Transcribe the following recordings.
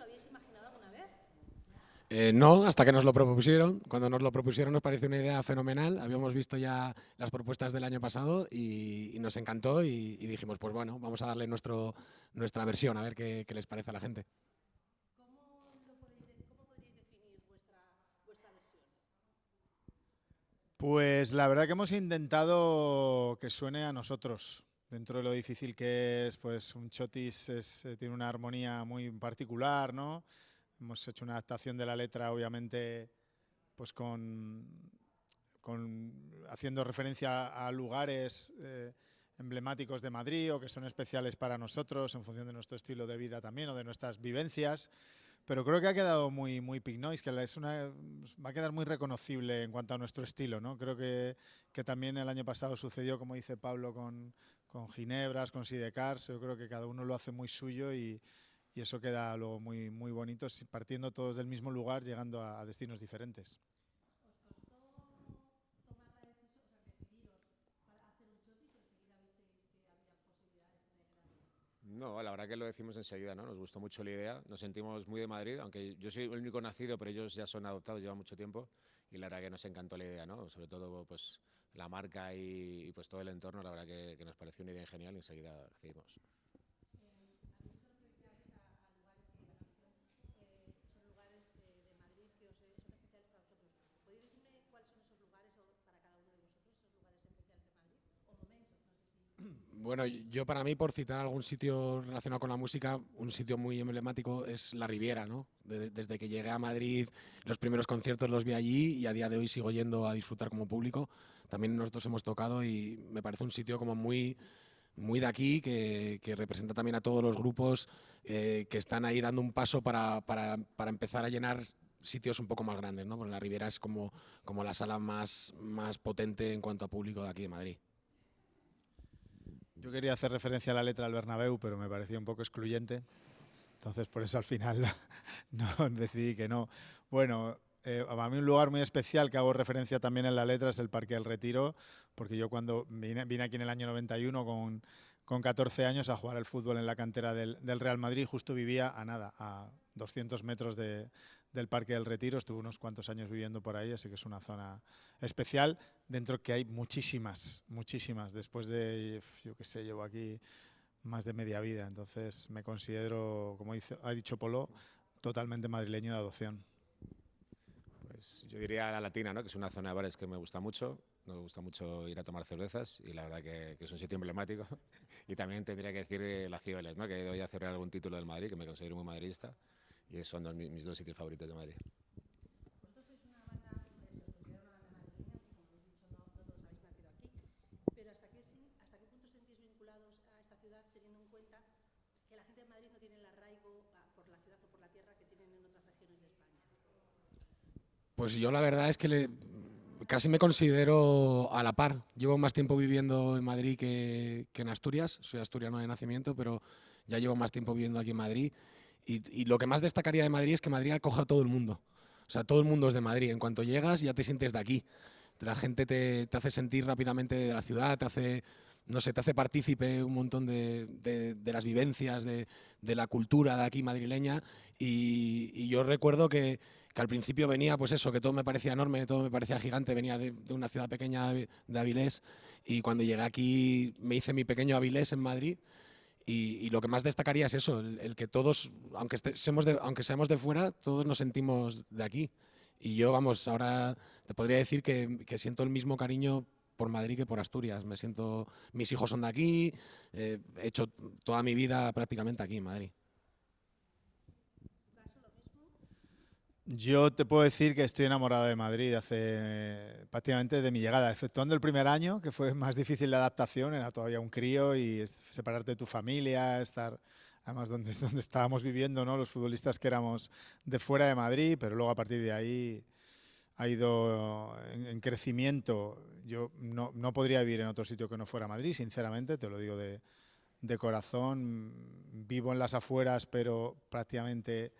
habíais imaginado alguna vez? No, hasta que nos lo propusieron. Cuando nos lo propusieron nos pareció una idea fenomenal. Habíamos visto ya las propuestas del año pasado y nos encantó y dijimos, pues bueno, vamos a darle nuestra versión, a ver qué les parece a la gente. ¿Cómo podríais definir vuestra versión? Pues la verdad que hemos intentado que suene a nosotros. Dentro de lo difícil que es, pues un chotis tiene una armonía muy particular, ¿no? Hemos hecho una adaptación de la letra, obviamente, pues haciendo referencia a lugares emblemáticos de Madrid o que son especiales para nosotros en función de nuestro estilo de vida también o de nuestras vivencias. Pero creo que ha quedado muy Pink Noise, que va a quedar muy reconocible en cuanto a nuestro estilo, ¿no? Creo que también el año pasado sucedió, como dice Pablo, con Ginebras, con Sidecars. Yo creo que cada uno lo hace muy suyo y eso queda luego muy bonito, partiendo todos del mismo lugar, llegando a destinos diferentes. No, la verdad que lo decimos enseguida, ¿no? Nos gustó mucho la idea, nos sentimos muy de Madrid, aunque yo soy el único nacido, pero ellos ya son adoptados, llevan mucho tiempo, y la verdad que nos encantó la idea, ¿no? Sobre todo, pues, la marca y pues todo el entorno, la verdad que nos pareció una idea genial y enseguida accedimos. Son lugares de Madrid que son especiales para vosotros. ¿Podéis decirme cuáles son esos lugares para cada uno de vosotros, esos lugares especiales de Madrid? O momentos, no sé si... Bueno, yo para mí, por citar algún sitio relacionado con la música, un sitio muy emblemático es la Riviera, ¿no? Desde que llegué a Madrid, los primeros conciertos los vi allí y a día de hoy sigo yendo a disfrutar como público. También nosotros hemos tocado y me parece un sitio como muy de aquí, que representa también a todos los grupos que están ahí dando un paso para empezar a llenar sitios un poco más grandes, ¿no? Porque la Riviera es como la sala más potente en cuanto a público de aquí de Madrid. Yo quería hacer referencia a la letra del Bernabéu, pero me parecía un poco excluyente. Entonces, por eso al final no decidí que no. Bueno, a mí un lugar muy especial que hago referencia también en la letra es el Parque del Retiro, porque yo cuando vine aquí en el año 91 con 14 años a jugar al fútbol en la cantera del Real Madrid, justo vivía a 200 metros del Parque del Retiro. Estuve unos cuantos años viviendo por ahí, así que es una zona especial, dentro que hay muchísimas. Después de, yo qué sé, llevo aquí más de media vida, entonces me considero, como ha dicho Polo, totalmente madrileño de adopción. Pues yo diría la Latina, ¿no? Que es una zona de bares que me gusta mucho. Nos gusta mucho ir a tomar cervezas y la verdad que es un sitio emblemático. Y también tendría que decir las Cibeles, ¿no? Que he ido ya a cerrar algún título del Madrid, que me considero muy madridista. Y son mis dos sitios favoritos de Madrid. Vosotros sois una banda, se os considera una banda madrileña, como habéis dicho, no todos habéis nacido aquí. Pero ¿hasta qué punto os sentís vinculados a esta ciudad, teniendo en cuenta que la gente de Madrid no tiene el arraigo por la ciudad o por la tierra que tienen en otras regiones de España? Pues yo la verdad es que casi me considero a la par. Llevo más tiempo viviendo en Madrid que en Asturias. Soy asturiano de nacimiento, pero ya llevo más tiempo viviendo aquí en Madrid. Y lo que más destacaría de Madrid es que Madrid acoge a todo el mundo. O sea, todo el mundo es de Madrid. En cuanto llegas ya te sientes de aquí. La gente te hace sentir rápidamente de la ciudad, no sé, te hace partícipe un montón de las vivencias, de la cultura de aquí madrileña. Y yo recuerdo que al principio venía, pues eso, que todo me parecía enorme, todo me parecía gigante, venía de una ciudad pequeña de Avilés, y cuando llegué aquí me hice mi pequeño Avilés en Madrid, y lo que más destacaría es eso, el que todos, aunque seamos de fuera, todos nos sentimos de aquí. Y yo, vamos, ahora te podría decir que siento el mismo cariño por Madrid que por Asturias. Mis hijos son de aquí, he hecho toda mi vida prácticamente aquí en Madrid. Yo te puedo decir que estoy enamorado de Madrid prácticamente de mi llegada, exceptuando el primer año, que fue más difícil de adaptación, era todavía un crío y separarte de tu familia, estar además donde estábamos viviendo, ¿no? Los futbolistas que éramos de fuera de Madrid, pero luego a partir de ahí ha ido en crecimiento. Yo no podría vivir en otro sitio que no fuera Madrid, sinceramente, te lo digo de corazón. Vivo en las afueras, pero prácticamente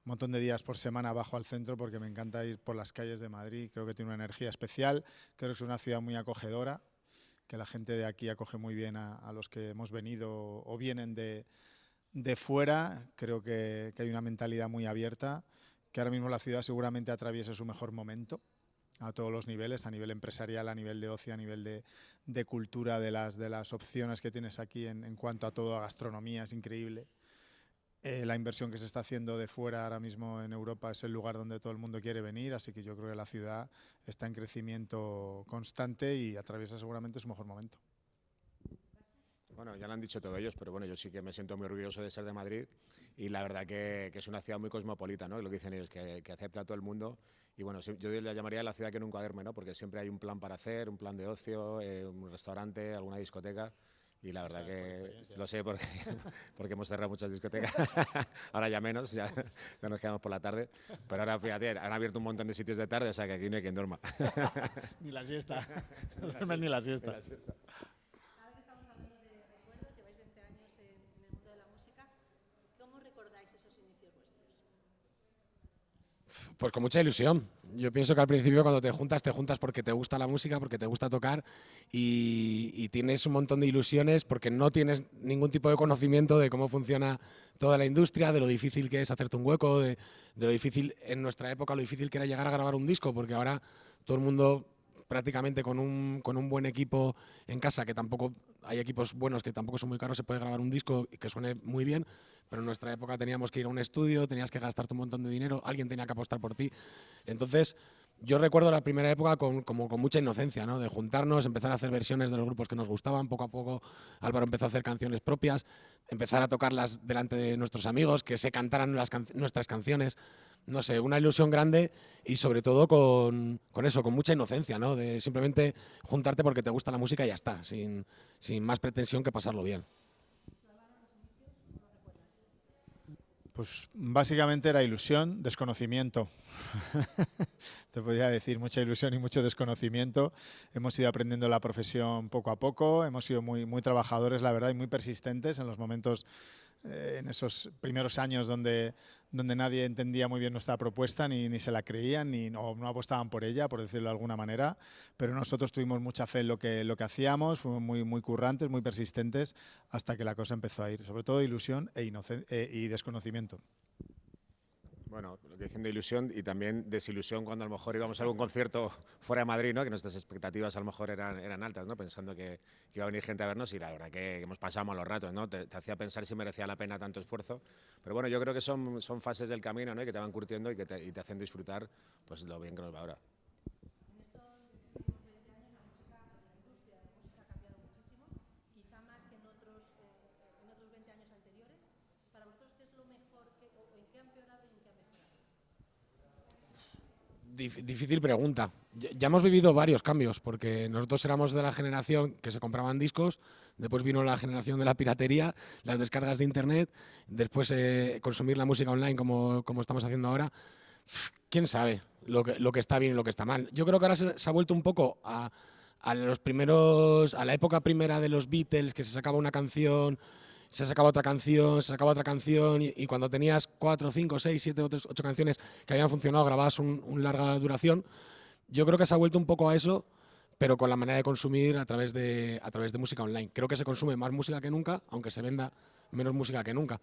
un montón de días por semana bajo al centro porque me encanta ir por las calles de Madrid. Creo que tiene una energía especial, creo que es una ciudad muy acogedora, que la gente de aquí acoge muy bien a los que hemos venido o vienen de de fuera creo que hay una mentalidad muy abierta, que ahora mismo la ciudad seguramente atraviesa su mejor momento a todos los niveles, a nivel empresarial, a nivel de ocio, a nivel de cultura, de las opciones que tienes aquí en cuanto a todo, a gastronomía, es increíble. La inversión que se está haciendo de fuera ahora mismo en Europa es el lugar donde todo el mundo quiere venir, así que yo creo que la ciudad está en crecimiento constante y atraviesa seguramente su mejor momento. Bueno, ya lo han dicho todos ellos, pero bueno, yo sí que me siento muy orgulloso de ser de Madrid y la verdad que es una ciudad muy cosmopolita, ¿no? Lo que dicen ellos, que acepta a todo el mundo y bueno, yo la llamaría la ciudad que nunca duerme, ¿no? Porque siempre hay un plan para hacer, un plan de ocio, un restaurante, alguna discoteca y la verdad que lo sé porque, porque hemos cerrado muchas discotecas, ahora ya menos, ya nos quedamos por la tarde, pero ahora fíjate, han abierto un montón de sitios de tarde, o sea que aquí no hay quien duerma. Ni la siesta, no duermes ni la siesta. Ahora que estamos hablando de recuerdos, lleváis 20 años en el mundo de la música, ¿cómo recordáis esos inicios vuestros? Pues con mucha ilusión. Yo pienso que al principio cuando te juntas porque te gusta la música, porque te gusta tocar y tienes un montón de ilusiones porque no tienes ningún tipo de conocimiento de cómo funciona toda la industria, de lo difícil que es hacerte un hueco, de lo difícil, en nuestra época, lo difícil que era llegar a grabar un disco, porque ahora todo el mundo prácticamente con un buen equipo en casa, que tampoco hay equipos buenos que tampoco son muy caros, se puede grabar un disco y que suene muy bien, pero en nuestra época teníamos que ir a un estudio, tenías que gastarte un montón de dinero, alguien tenía que apostar por ti. Entonces, yo recuerdo la primera época con mucha inocencia, ¿no? De juntarnos, empezar a hacer versiones de los grupos que nos gustaban, poco a poco Álvaro empezó a hacer canciones propias, empezar a tocarlas delante de nuestros amigos, que se cantaran nuestras canciones. No sé, una ilusión grande y sobre todo con eso, con mucha inocencia, ¿no? De simplemente juntarte porque te gusta la música y ya está, sin más pretensión que pasarlo bien. Pues básicamente era ilusión, desconocimiento. Te podría decir mucha ilusión y mucho desconocimiento. Hemos ido aprendiendo la profesión poco a poco, hemos sido muy trabajadores, la verdad, y muy persistentes en los momentos, en esos primeros años donde nadie entendía muy bien nuestra propuesta, ni se la creían, no apostaban por ella, por decirlo de alguna manera, pero nosotros tuvimos mucha fe en lo que hacíamos, fuimos muy currantes, muy persistentes, hasta que la cosa empezó a ir, sobre todo ilusión y desconocimiento. Bueno, lo que dicen de ilusión y también desilusión cuando a lo mejor íbamos a algún concierto fuera de Madrid, ¿no? Que nuestras expectativas a lo mejor eran altas, ¿no? Pensando que iba a venir gente a vernos y la verdad que hemos pasado malos ratos, ¿no? Te hacía pensar si merecía la pena tanto esfuerzo. Pero bueno, yo creo que son fases del camino, ¿no? Y que te van curtiendo y que te hacen disfrutar pues lo bien que nos va ahora. En estos últimos 20 años la industria de la música ha cambiado muchísimo, quizá más que en otros 20 años anteriores. Para vosotros, ¿qué es lo mejor o en qué ha empeorado y en qué ha mejorado? Difícil pregunta. Ya hemos vivido varios cambios, porque nosotros éramos de la generación que se compraban discos, después vino la generación de la piratería, las descargas de internet, después consumir la música online como estamos haciendo ahora. ¿Quién sabe lo que está bien y lo que está mal? Yo creo que ahora se ha vuelto un poco a la época primera de los Beatles, que se sacaba una canción, se sacaba otra canción y cuando tenías 4, 5, 6, 7, 8 canciones que habían funcionado, grababas un larga duración. Yo creo que se ha vuelto un poco a eso, pero con la manera de consumir a través de música online. Creo que se consume más música que nunca, aunque se venda menos música que nunca.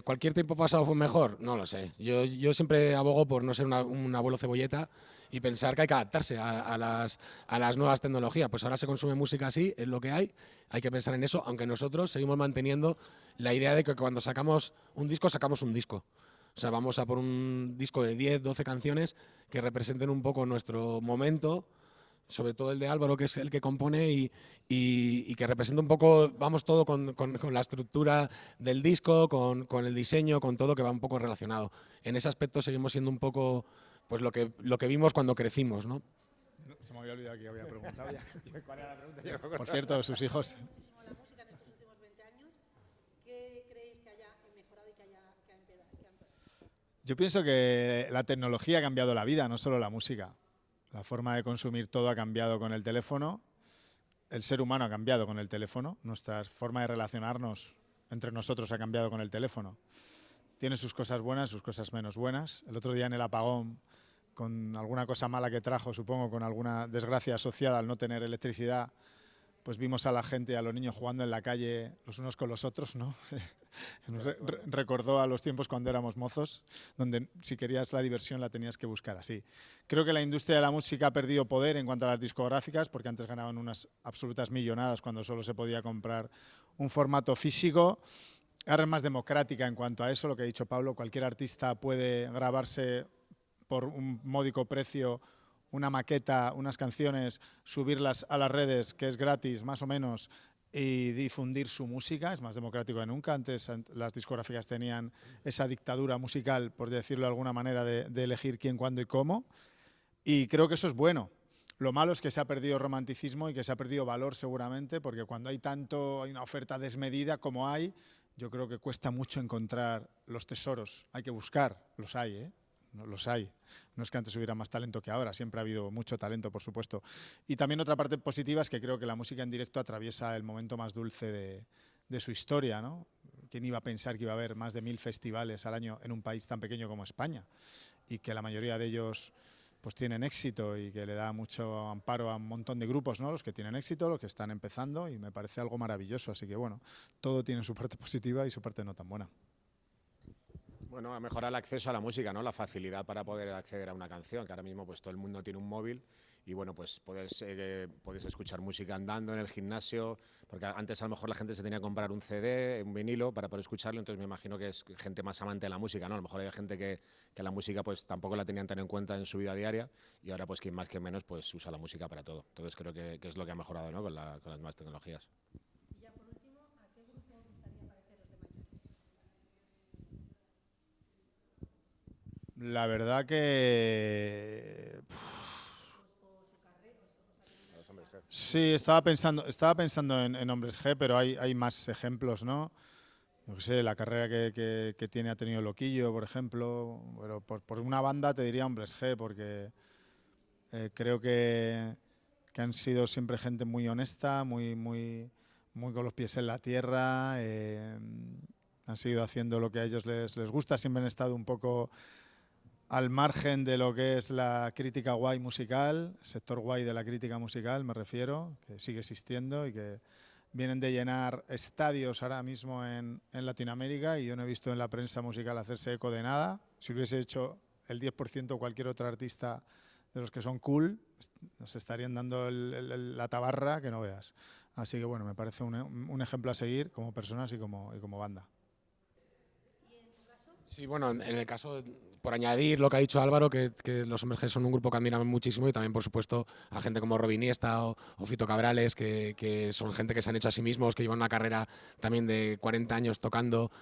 ¿Cualquier tiempo pasado fue mejor? No lo sé. Yo siempre abogo por no ser un abuelo cebolleta y pensar que hay que adaptarse a las nuevas tecnologías. Pues ahora se consume música así, es lo que hay que pensar en eso, aunque nosotros seguimos manteniendo la idea de que cuando sacamos un disco, sacamos un disco. O sea, vamos a por un disco de 10, 12 canciones que representen un poco nuestro momento, sobre todo el de Álvaro, que es el que compone y que representa un poco, vamos todo con la estructura del disco, con el diseño, con todo que va un poco relacionado. En ese aspecto seguimos siendo un poco pues lo que vimos cuando crecimos, ¿no? Se me había olvidado que había preguntado ya. ¿Cuál era la pregunta? Por cierto, sus hijos... Muchísimo la música en estos últimos 20 años. ¿Qué creéis que haya mejorado y que ha empeorado? Yo pienso que la tecnología ha cambiado la vida, no solo la música. La forma de consumir todo ha cambiado con el teléfono, el ser humano ha cambiado con el teléfono, nuestra forma de relacionarnos entre nosotros ha cambiado con el teléfono. Tiene sus cosas buenas, sus cosas menos buenas. El otro día en el apagón, con alguna cosa mala que trajo, supongo, con alguna desgracia asociada al no tener electricidad, pues vimos a la gente, a los niños jugando en la calle los unos con los otros, ¿no? Nos recordó a los tiempos cuando éramos mozos, donde si querías la diversión la tenías que buscar así. Creo que la industria de la música ha perdido poder en cuanto a las discográficas, porque antes ganaban unas absolutas millonadas cuando solo se podía comprar un formato físico. Ahora es más democrática en cuanto a eso, lo que ha dicho Pablo, cualquier artista puede grabarse por un módico precio una maqueta, unas canciones, subirlas a las redes, que es gratis más o menos, y difundir su música. Es más democrático que nunca. Antes las discográficas tenían esa dictadura musical, por decirlo de alguna manera, de elegir quién, cuándo y cómo. Y creo que eso es bueno. Lo malo es que se ha perdido romanticismo y que se ha perdido valor seguramente, porque cuando hay una oferta desmedida como hay, yo creo que cuesta mucho encontrar los tesoros. Hay que buscar, los hay, ¿eh? No, los hay. No es que antes hubiera más talento que ahora, siempre ha habido mucho talento, por supuesto. Y también otra parte positiva es que creo que la música en directo atraviesa el momento más dulce de su historia, ¿no? ¿Quién iba a pensar que iba a haber más de 1000 festivales al año en un país tan pequeño como España? Y que la mayoría de ellos pues tienen éxito y que le da mucho amparo a un montón de grupos, ¿no? Los que tienen éxito, los que están empezando, y me parece algo maravilloso. Así que bueno, todo tiene su parte positiva y su parte no tan buena. Bueno, a mejorar el acceso a la música, ¿no? La facilidad para poder acceder a una canción, que ahora mismo pues todo el mundo tiene un móvil y bueno, pues puedes escuchar música andando en el gimnasio, porque antes a lo mejor la gente se tenía que comprar un CD, un vinilo para poder escucharlo, entonces me imagino que es gente más amante de la música, ¿no? A lo mejor hay gente que la música pues tampoco la tenían tan en cuenta en su vida diaria y ahora pues quien más que menos pues usa la música para todo. Entonces creo que es lo que ha mejorado, ¿no? Con las nuevas tecnologías. Y ya por último, ¿a qué grupo os gustaría pareceros de mayores? La verdad que... Sí, estaba pensando en Hombres G, pero hay más ejemplos, ¿no? Yo qué sé, la carrera que ha tenido Loquillo, por ejemplo. Pero por una banda te diría Hombres G, porque creo que han sido siempre gente muy honesta, muy con los pies en la tierra. Han seguido haciendo lo que a ellos les gusta, siempre han estado un poco al margen de lo que es la crítica guay musical, sector guay de la crítica musical me refiero, que sigue existiendo y que vienen de llenar estadios ahora mismo en Latinoamérica, y yo no he visto en la prensa musical hacerse eco de nada. Si hubiese hecho el 10% cualquier otro artista de los que son cool, nos estarían dando la tabarra que no veas. Así que bueno, me parece un ejemplo a seguir como personas y como banda. Sí, bueno, en el caso, por añadir lo que ha dicho Álvaro, que los Hombres G son un grupo que admiramos muchísimo, y también, por supuesto, a gente como Robin Iniesta o Fito Cabrales, que son gente que se han hecho a sí mismos, que llevan una carrera también de 40 años tocando,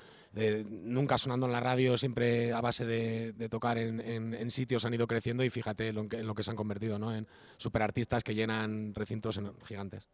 nunca sonando en la radio, siempre a base de tocar en sitios, han ido creciendo, y fíjate en lo que se han convertido, ¿no? En superartistas que llenan recintos gigantes.